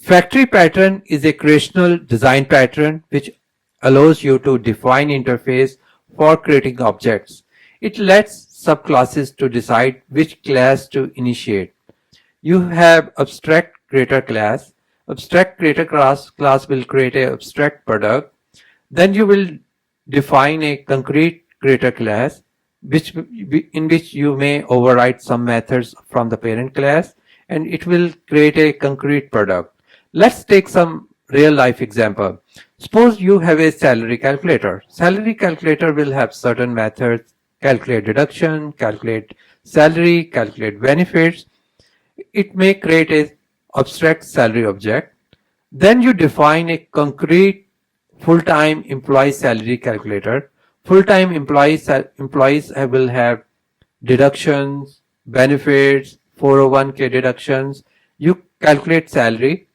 Factory pattern is a creational design pattern which allows you to define interface for creating objects. It lets subclasses to decide which class to initiate. You have abstract creator class. Abstract creator class will create an abstract product. Then you will define a concrete creator class in which you may override some methods from the parent class, and it will create a concrete product. Let's take some real life example. Suppose you have a salary calculator. Salary calculator will have certain methods: calculate deduction, calculate salary, calculate benefits. It may create a abstract salary object. Then you define a concrete full-time employee salary calculator. Full-time employees will have deductions, benefits, 401k deductions. You calculate salary.